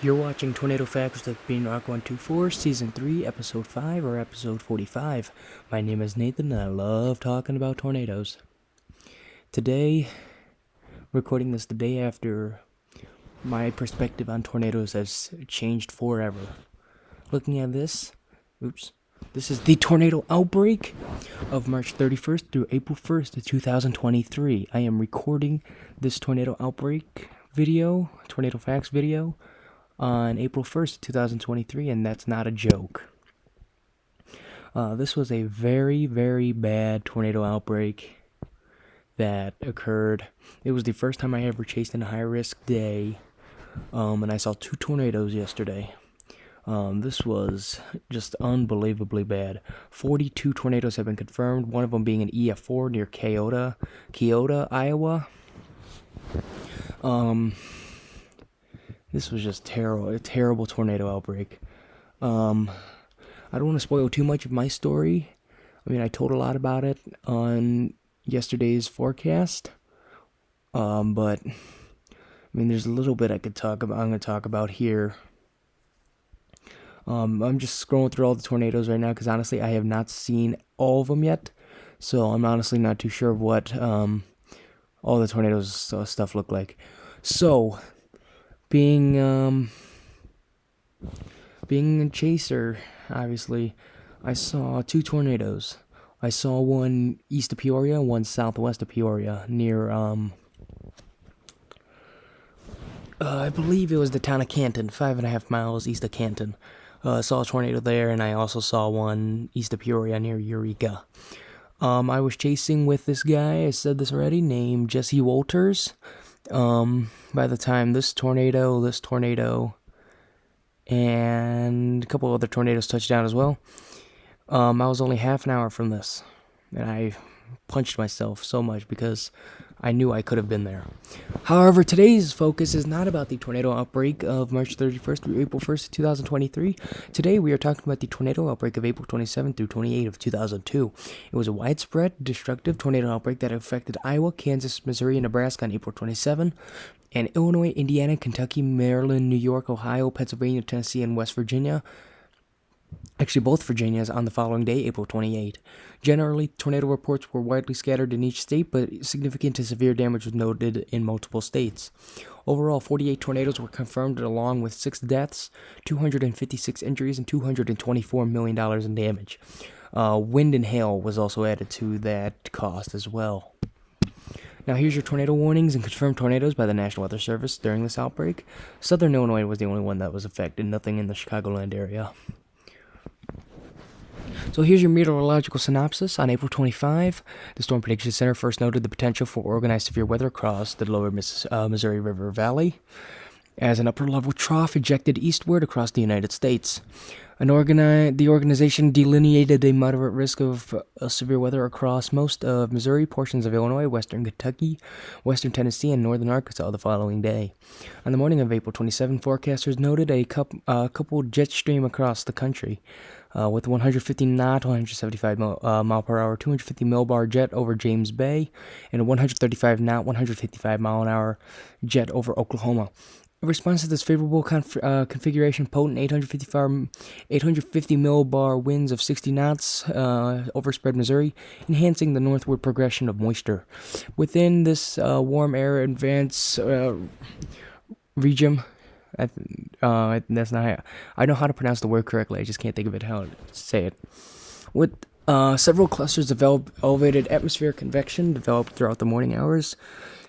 You're watching Tornado Facts with Beanrock124, Season 3, Episode 5, or Episode 45. My name is Nathan, and I love talking about tornadoes. Today, recording this the day after my perspective on tornadoes has changed forever. Looking at this is the tornado outbreak of March 31st through April 1st of 2023. I am recording this tornado outbreak video, Tornado Facts video, on April 1st, 2023, and that's not a joke. This was a very, very bad tornado outbreak that occurred. It was the first time I ever chased in a high-risk day, and I saw 2 tornadoes yesterday. This was just unbelievably bad. 42 tornadoes have been confirmed, one of them being an EF4 near Keota, Iowa. This was just a terrible tornado outbreak. I don't want to spoil too much of my story. I mean, I told a lot about it on yesterday's forecast. But, I mean, there's a little bit I'm going to talk about here. I'm just scrolling through all the tornadoes right now because, honestly, I have not seen all of them yet. So, I'm honestly not too sure of what all the tornadoes stuff look like. So, being a chaser, obviously, I saw 2 tornadoes. I saw one east of Peoria, one southwest of Peoria, near, I believe it was the town of Canton, 5.5 miles east of Canton. I saw a tornado there, and I also saw one east of Peoria near Eureka. I was chasing with this guy, I said this already, named Jesse Walters. By the time this tornado, and a couple other tornadoes touched down as well, I was only half an hour from this, and I punched myself so much because I knew I could have been there. However, today's focus is not about the tornado outbreak of March 31st through April 1st, 2023. Today, we are talking about the tornado outbreak of April 27th through 28th of 2002. It was a widespread, destructive tornado outbreak that affected Iowa, Kansas, Missouri, and Nebraska on April 27, and Illinois, Indiana, Kentucky, Maryland, New York, Ohio, Pennsylvania, Tennessee, and West Virginia. Actually, both Virginias on the following day, April 28. Generally, tornado reports were widely scattered in each state, but significant to severe damage was noted in multiple states. Overall, 48 tornadoes were confirmed, along with 6 deaths, 256 injuries, and $224 million in damage. Wind and hail was also added to that cost as well. Now here's your tornado warnings and confirmed tornadoes by the National Weather Service during this outbreak. Southern Illinois was the only one that was affected, nothing in the Chicagoland area. So here's your meteorological synopsis. On April 25, the Storm Prediction Center first noted the potential for organized severe weather across the lower Missouri River Valley as an upper-level trough ejected eastward across the United States. The organization delineated a moderate risk of severe weather across most of Missouri, portions of Illinois, western Kentucky, western Tennessee, and northern Arkansas the following day. On the morning of April 27, forecasters noted a coupled jet stream across the country, with 150 knot, 175 mile per hour, 250 millbar jet over James Bay, and a 135 knot, 155 mile an hour jet over Oklahoma. In response to this favorable configuration, potent 850 millbar winds of 60 knots overspread Missouri, enhancing the northward progression of moisture. Within this warm air advance region, that's not how I know how to pronounce the word correctly. I just can't think of it how to say it. With several clusters of elevated atmospheric convection developed throughout the morning hours,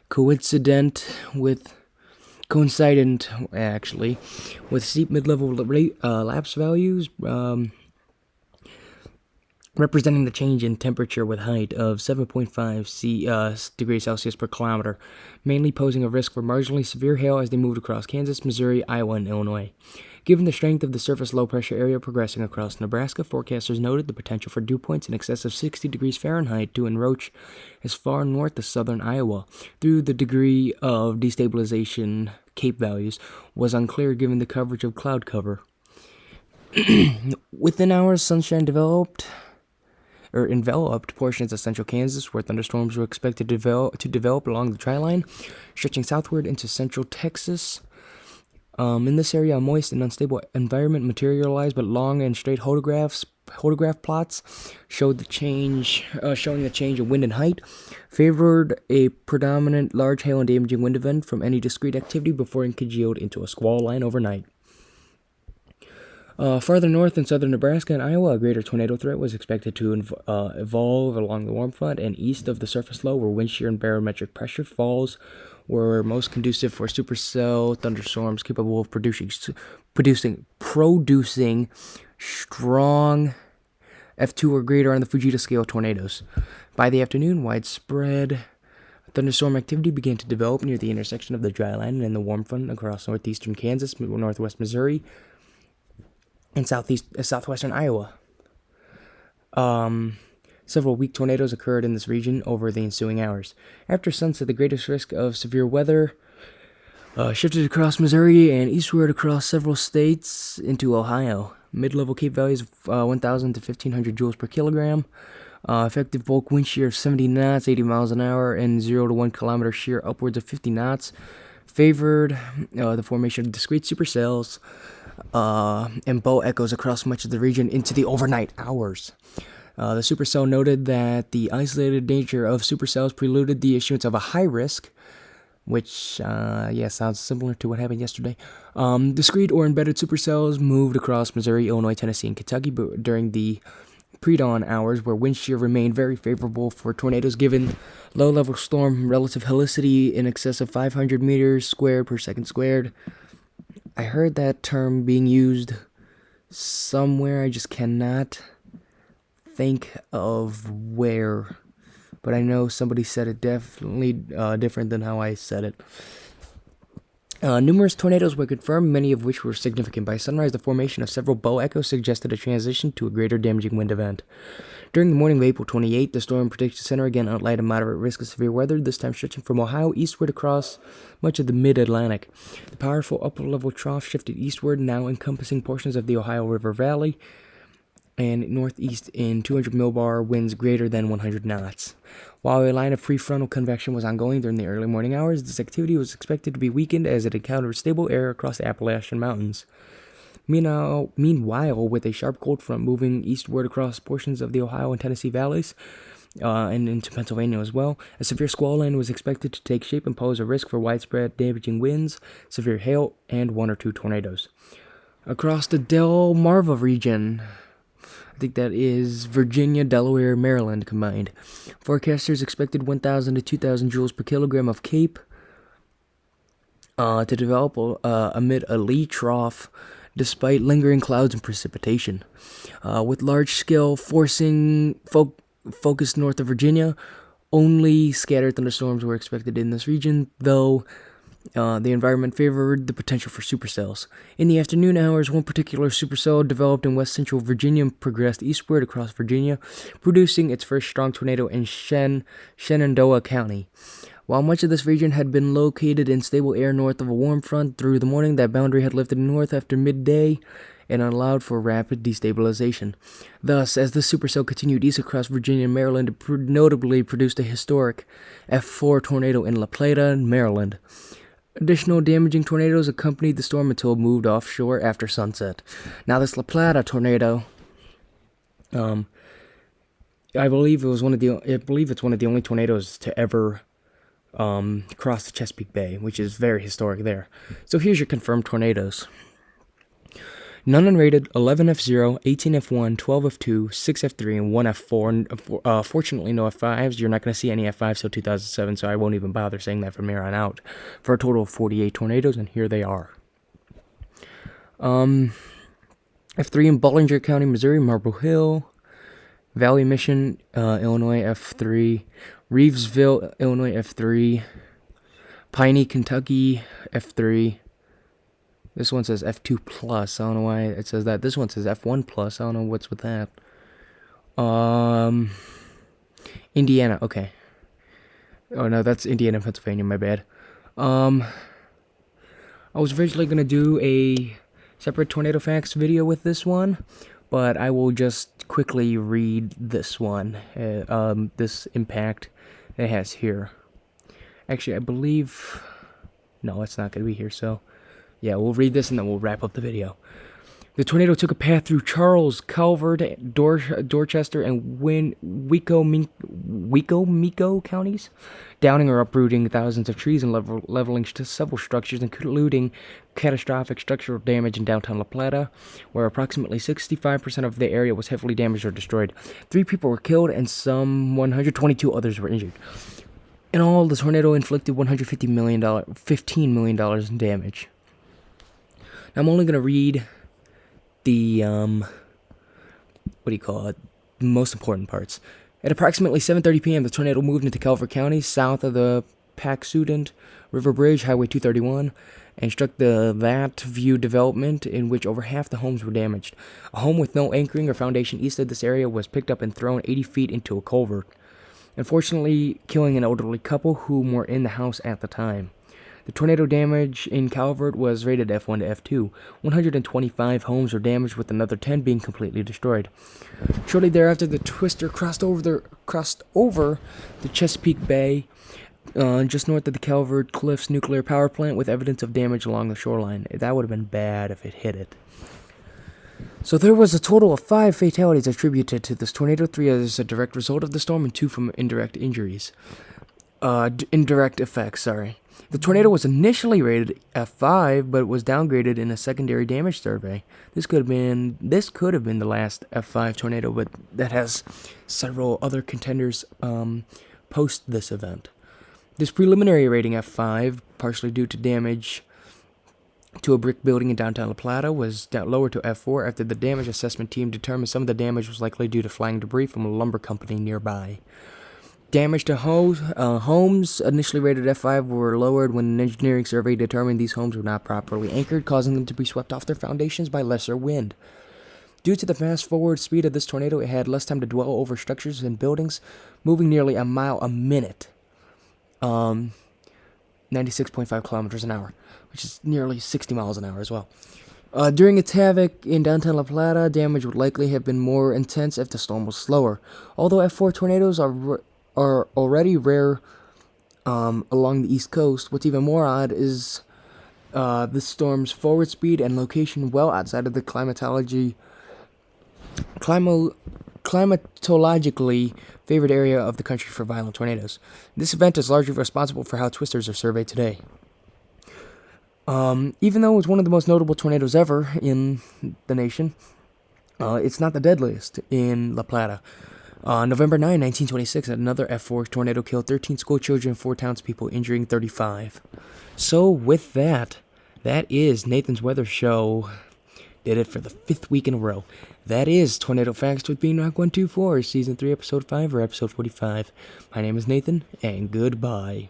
coincident with steep mid-level lapse values, representing the change in temperature with height of 7.5 degrees Celsius per kilometer, mainly posing a risk for marginally severe hail as they moved across Kansas, Missouri, Iowa, and Illinois. Given the strength of the surface low-pressure area progressing across Nebraska, forecasters noted the potential for dew points in excess of 60 degrees Fahrenheit to encroach as far north as southern Iowa. Through the degree of destabilization, Cape values was unclear given the coverage of cloud cover. Within hours, sunshine enveloped portions of central Kansas, where thunderstorms were expected to develop along the tri-line, stretching southward into central Texas. In this area, a moist and unstable environment materialized, but long and straight photograph plots showed the change, showing the change in wind and height, favored a predominant large hail and damaging wind event from any discrete activity before it congealed into a squall line overnight. Farther north in southern Nebraska and Iowa, a greater tornado threat was expected to evolve along the warm front, and east of the surface low, where wind shear and barometric pressure falls were most conducive for supercell thunderstorms capable of producing strong F2 or greater on the Fujita scale tornadoes. By the afternoon, widespread thunderstorm activity began to develop near the intersection of the dry line and the warm front across northeastern Kansas, northwest Missouri, and southwestern Iowa. Several weak tornadoes occurred in this region over the ensuing hours. After sunset, the greatest risk of severe weather shifted across Missouri and eastward across several states into Ohio. Mid-level Cape values of 1,000 to 1,500 joules per kilogram. Effective bulk wind shear of 70 knots, 80 miles an hour, and 0 to 1 kilometer shear upwards of 50 knots favored the formation of discrete supercells and bow echoes across much of the region into the overnight hours. The supercell noted that the isolated nature of supercells preluded the issuance of a high risk, which, sounds similar to what happened yesterday. Discrete or embedded supercells moved across Missouri, Illinois, Tennessee, and Kentucky during the pre-dawn hours, where wind shear remained very favorable for tornadoes given low-level storm relative helicity in excess of 500 meters squared per second squared. I heard that term being used somewhere, I just cannot think of where, but I know somebody said it definitely different than how I said it. Numerous tornadoes were confirmed, many of which were significant. By sunrise, the formation of several bow echoes suggested a transition to a greater damaging wind event. During the morning of April 28, the Storm Prediction Center again outlined a moderate risk of severe weather, this time stretching from Ohio eastward across much of the mid-Atlantic. The powerful upper-level trough shifted eastward, now encompassing portions of the Ohio River Valley, and northeast in 200 millbar winds greater than 100 knots. While a line of prefrontal convection was ongoing during the early morning hours, this activity was expected to be weakened as it encountered stable air across the Appalachian Mountains. Meanwhile, with a sharp cold front moving eastward across portions of the Ohio and Tennessee valleys, and into Pennsylvania as well, a severe squall line was expected to take shape and pose a risk for widespread damaging winds, severe hail, and 1 or 2 tornadoes. Across the Delmarva region, I think that is Virginia, Delaware, Maryland combined, forecasters expected 1,000 to 2,000 joules per kilogram of Cape to develop amid a lee trough despite lingering clouds and precipitation. With large-scale forcing focused north of Virginia, only scattered thunderstorms were expected in this region, though the environment favored the potential for supercells. In the afternoon hours, one particular supercell developed in west central Virginia and progressed eastward across Virginia, producing its first strong tornado in Shenandoah County. While much of this region had been located in stable air north of a warm front, through the morning that boundary had lifted north after midday and allowed for rapid destabilization. Thus, as the supercell continued east across Virginia and Maryland, it notably produced a historic F4 tornado in La Plata, Maryland. Additional damaging tornadoes accompanied the storm until it moved offshore after sunset. Now, this La Plata tornado, I believe it's one of the only tornadoes to ever cross the Chesapeake Bay, which is very historic there. So here's your confirmed tornadoes. None unrated, 11 F0, 18 F1, 12 F2, 6 F3, and 1 F4. Fortunately, no F5s. You're not going to see any F5s till 2007, so I won't even bother saying that from here on out. For a total of 48 tornadoes, and here they are. F3 in Bollinger County, Missouri, Marble Hill. Valley Mission, Illinois, F3. Reevesville, Illinois, F3. Piney, Kentucky, F3. This one says F2 plus. I don't know why it says that. This one says F1 plus. I don't know what's with that. Indiana. Okay. Oh no, that's Indiana, Pennsylvania. My bad. I was originally gonna do a separate tornado facts video with this one, but I will just quickly read this one. This impact it has here. Actually, I believe no, it's not gonna be here. So. Yeah, we'll read this and then we'll wrap up the video. The tornado took a path through Charles, Calvert, Dorchester, and Wicomico counties, downing or uprooting thousands of trees and leveling several structures, including catastrophic structural damage in downtown La Plata, where approximately 65% of the area was heavily damaged or destroyed. 3 people were killed and some 122 others were injured. In all, the tornado inflicted $15 million in damage. Now, I'm only going to read the most important parts. At approximately 7:30 p.m., the tornado moved into Calvert County, south of the Patuxent River Bridge, Highway 231, and struck the That View development, in which over half the homes were damaged. A home with no anchoring or foundation east of this area was picked up and thrown 80 feet into a culvert, unfortunately killing an elderly couple who were in the house at the time. The tornado damage in Calvert was rated F1 to F2. 125 homes were damaged, with another 10 being completely destroyed. Shortly thereafter, the twister crossed over the Chesapeake Bay, just north of the Calvert Cliffs nuclear power plant, with evidence of damage along the shoreline. That would have been bad if it hit it. So there was a total of 5 fatalities attributed to this tornado, 3 as a direct result of the storm, and 2 from indirect injuries. Indirect effects, sorry. The tornado was initially rated F5, but was downgraded in a secondary damage survey. This could have been the last F5 tornado, but that has several other contenders post this event. This preliminary rating F5, partially due to damage to a brick building in downtown La Plata, was lowered to F4 after the damage assessment team determined some of the damage was likely due to flying debris from a lumber company nearby. Damage to homes initially rated F5 were lowered when an engineering survey determined these homes were not properly anchored, causing them to be swept off their foundations by lesser wind. Due to the fast-forward speed of this tornado, it had less time to dwell over structures and buildings, moving nearly a mile a minute, 96.5 kilometers an hour, which is nearly 60 miles an hour as well. During its havoc in downtown La Plata, damage would likely have been more intense if the storm was slower. Although F4 tornadoes are already rare along the East Coast, what's even more odd is the storm's forward speed and location well outside of the climatologically favored area of the country for violent tornadoes. This event is largely responsible for how twisters are surveyed today. Even though it's one of the most notable tornadoes ever in the nation, it's not the deadliest in La Plata. On November 9, 1926, another F4 tornado killed 13 school children and 4 townspeople, injuring 35. So with that is Nathan's Weather Show. Did it for the 5th week in a row. That is Tornado Facts with Beanrock124, Season 3, Episode 5, or Episode 45. My name is Nathan, and goodbye.